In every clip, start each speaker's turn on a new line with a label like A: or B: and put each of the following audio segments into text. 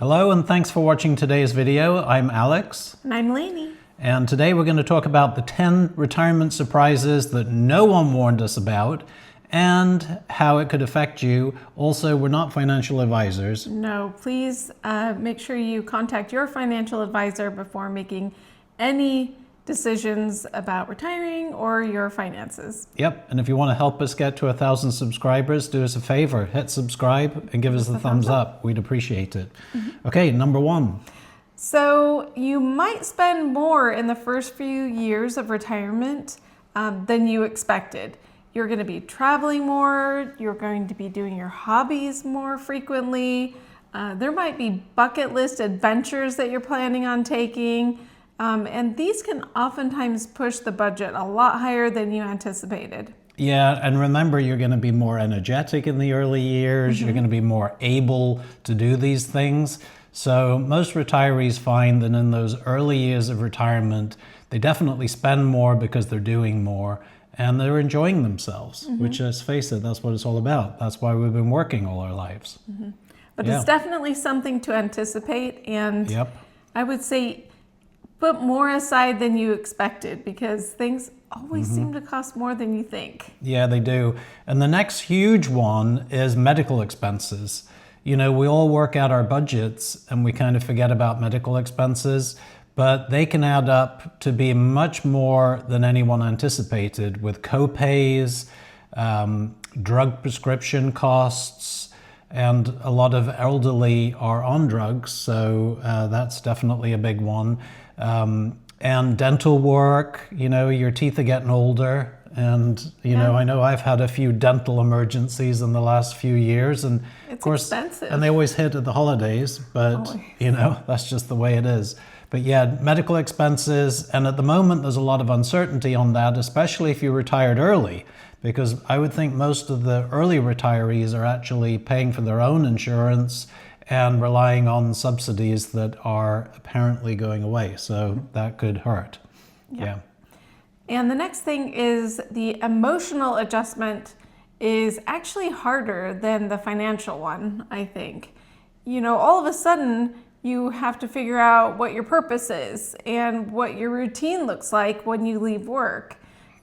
A: Hello and thanks for watching today's video. I'm Alex.
B: And I'm Lainey.
A: And today we're going to talk about the 10 retirement surprises that no one warned us about and how it could affect you. Also, we're not financial advisors.
B: No, please make sure you contact your financial advisor before making any decisions about retiring or your finances.
A: Yep, and if you want to help us get to 1,000 subscribers, do us a favor, hit subscribe and give us the thumbs up. We'd appreciate it. Okay, number 1.
B: So you might spend more in the first few years of retirement than you expected. You're going to be traveling more, you're going to be doing your hobbies more frequently. There might be bucket list adventures that you're planning on taking. And these can oftentimes push the budget a lot higher than you anticipated.
A: Yeah, and remember, you're going to be more energetic in the early years. You're going to be more able to do these things. So most retirees find that in those early years of retirement, they definitely spend more because they're doing more and they're enjoying themselves, which, let's face it, that's what it's all about. That's why we've been working all our lives.
B: But it's definitely something to anticipate, and I would say put more aside than you expected, because things always seem to cost more than you think.
A: Yeah, they do. And the next huge one is medical expenses. You know, we all work out our budgets and we kind of forget about medical expenses, but they can add up to be much more than anyone anticipated, with co-pays, drug prescription costs, and a lot of elderly are on drugs, so that's definitely a big one. And dental work, you know, your teeth are getting older, and you know, I know I've had a few dental emergencies in the last few years, and
B: It's
A: of course,
B: expensive.
A: and they always hit at the holidays, but you know, that's just the way it is. But yeah, medical expenses, and at the moment there's a lot of uncertainty on that, especially if you retired early, because I would think most of the early retirees are actually paying for their own insurance and relying on subsidies that are apparently going away. So that could hurt. Yeah.
B: And the next thing is the emotional adjustment is actually harder than the financial one, I think. You know, all of a sudden you have to figure out what your purpose is and what your routine looks like when you leave work.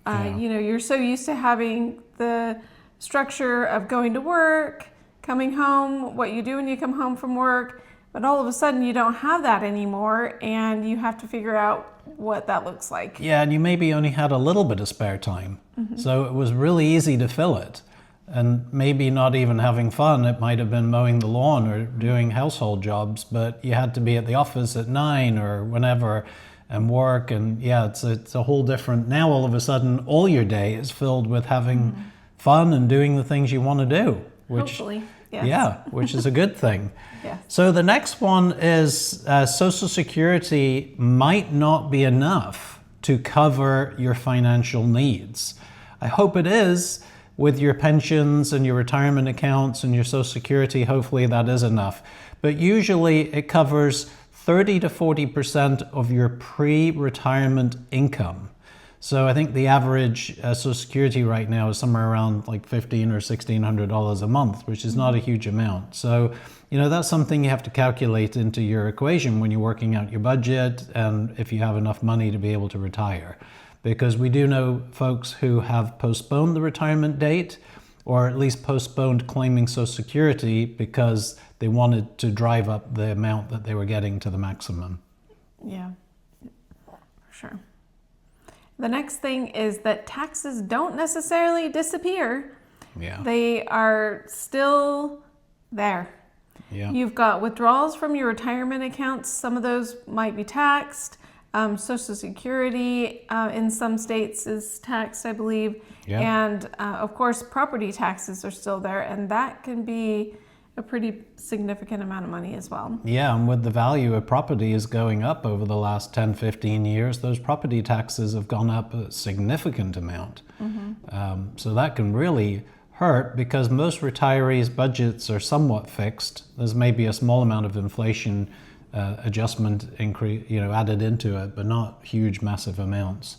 B: You know, you're so used to having the structure of going to work, coming home, what you do when you come home from work, but all of a sudden you don't have that anymore, and you have to figure out what that looks like.
A: Yeah, and you maybe only had a little bit of spare time, so it was really easy to fill it. And maybe not even having fun, it might have been mowing the lawn or doing household jobs, but you had to be at the office at 9 or whenever and work, and yeah, it's a whole different, now all of a sudden all your day is filled with having fun and doing the things you want to do. Which,
B: hopefully, yes.
A: Yeah, which is a good thing.
B: Yes.
A: So the next one is Social Security might not be enough to cover your financial needs. I hope it is. With your pensions and your retirement accounts and your Social Security, hopefully that is enough. But usually it covers 30 to 40% of your pre-retirement income. So I think the average Social Security right now is somewhere around like $1,500 or $1,600 a month, which is not a huge amount. So, you know, that's something you have to calculate into your equation when you're working out your budget and if you have enough money to be able to retire. Because we do know folks who have postponed the retirement date, or at least postponed claiming Social Security because they wanted to drive up the amount that they were getting to the maximum.
B: Yeah, for sure. The next thing is that taxes don't necessarily disappear.
A: Yeah.
B: They are still there.
A: Yeah.
B: You've got withdrawals from your retirement accounts. Some of those might be taxed. Social Security in some states is taxed, I believe.
A: Yeah.
B: And of course, property taxes are still there, and that can be a pretty significant amount of money as well.
A: Yeah, and with the value of property is going up over the last 10, 15 years, those property taxes have gone up a significant amount. So that can really hurt, because most retirees' budgets are somewhat fixed. There's maybe a small amount of inflation adjustment increase, you know, added into it, but not huge, massive amounts.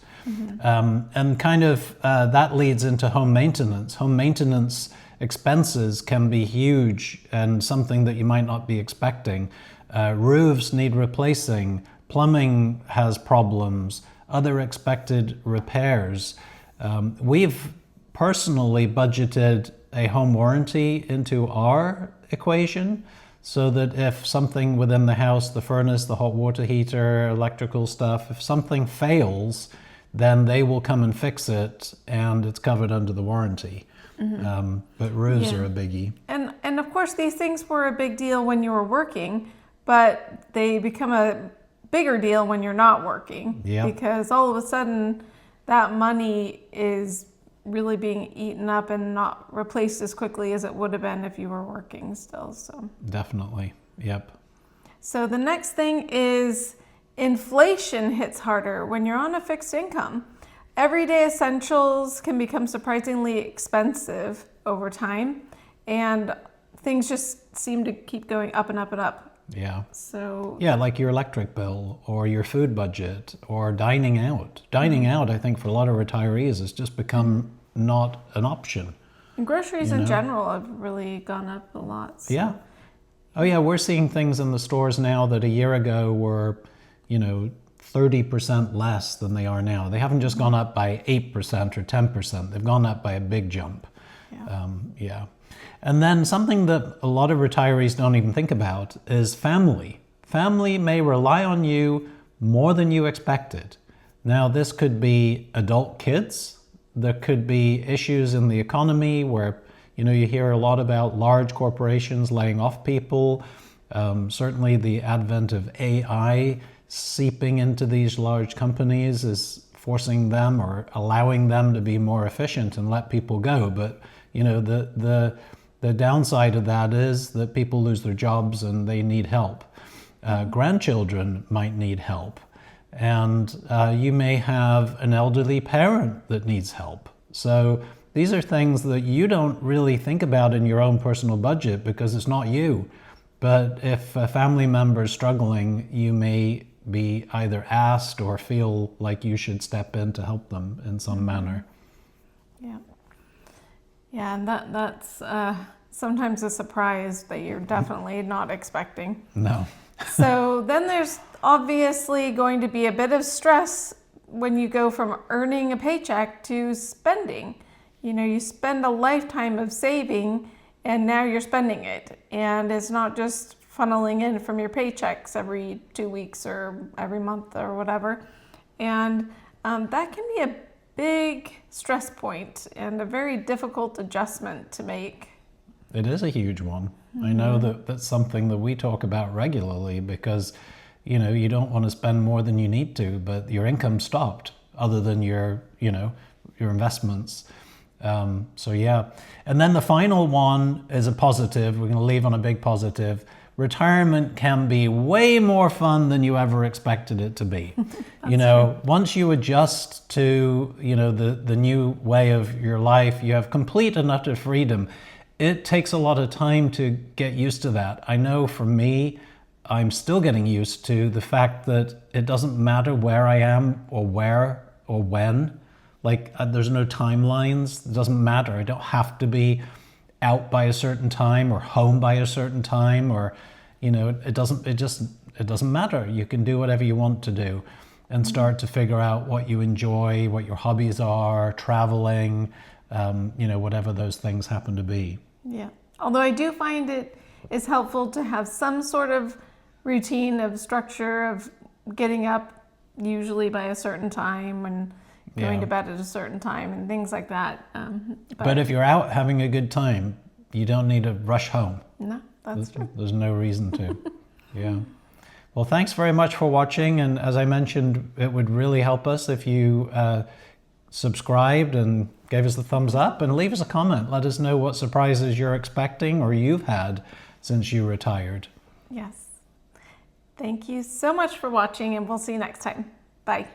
A: And kind of that leads into home maintenance. Home maintenance expenses can be huge and something that you might not be expecting. Roofs need replacing, plumbing has problems, other expected repairs. We've personally budgeted a home warranty into our equation so that if something within the house, the furnace, the hot water heater, electrical stuff, if something fails, then they will come and fix it and it's covered under the warranty. But roofs are a biggie.
B: And of course, these things were a big deal when you were working, but they become a bigger deal when you're not working.
A: Yeah.
B: Because all of a sudden, that money is really being eaten up and not replaced as quickly as it would have been if you were working still. So
A: Definitely. Yep.
B: So the next thing is inflation hits harder when you're on a fixed income. Everyday essentials can become surprisingly expensive over time, and things just seem to keep going up and up and up.
A: Yeah.
B: So
A: Yeah, like your electric bill or your food budget or dining out. Dining out, I think, for a lot of retirees has just become not an option.
B: and groceries in general have really gone up a lot. So.
A: Yeah. Oh, yeah, we're seeing things in the stores now that a year ago were, 30% less than they are now. They haven't just gone up by 8% or 10%. They've gone up by a big jump.
B: Yeah.
A: And then something that a lot of retirees don't even think about is family. Family may rely on you more than you expected. Now, this could be adult kids. There could be issues in the economy where, you hear a lot about large corporations laying off people. Certainly the advent of AI seeping into these large companies is forcing them or allowing them to be more efficient and let people go. But, the downside of that is that people lose their jobs and they need help. Grandchildren might need help. And you may have an elderly parent that needs help. So these are things that you don't really think about in your own personal budget because it's not you. But if a family member is struggling, you may be either asked or feel like you should step in to help them in some manner.
B: Yeah. Yeah, and that's sometimes a surprise that you're definitely not expecting.
A: No.
B: So then there's obviously going to be a bit of stress when you go from earning a paycheck to spending. You spend a lifetime of saving and now you're spending it. And it's not just funneling in from your paychecks every 2 weeks or every month or whatever. And that can be a big stress point and a very difficult adjustment to make.
A: It is a huge one. I know that that's something that we talk about regularly because, you don't want to spend more than you need to, but your income stopped other than your investments. So yeah. And then the final one is a positive. We're going to leave on a big positive. Retirement can be way more fun than you ever expected it to be. Once you adjust to, the new way of your life, you have complete and utter freedom. It takes a lot of time to get used to that. I know for me, I'm still getting used to the fact that it doesn't matter where I am or where or when. Like there's no timelines. It doesn't matter. I don't have to be out by a certain time or home by a certain time or, it doesn't matter. You can do whatever you want to do and start to figure out what you enjoy, what your hobbies are, traveling, whatever those things happen to be.
B: Yeah. Although I do find it is helpful to have some sort of routine of structure of getting up usually by a certain time and going to bed at a certain time and things like that.
A: But if you're out having a good time, you don't need to rush home.
B: No, that's true.
A: There's no reason to. Yeah. Well, thanks very much for watching. And as I mentioned, it would really help us if you subscribed and gave us the thumbs up and leave us a comment. Let us know what surprises you're expecting or you've had since you retired.
B: Yes. Thank you so much for watching and we'll see you next time. Bye.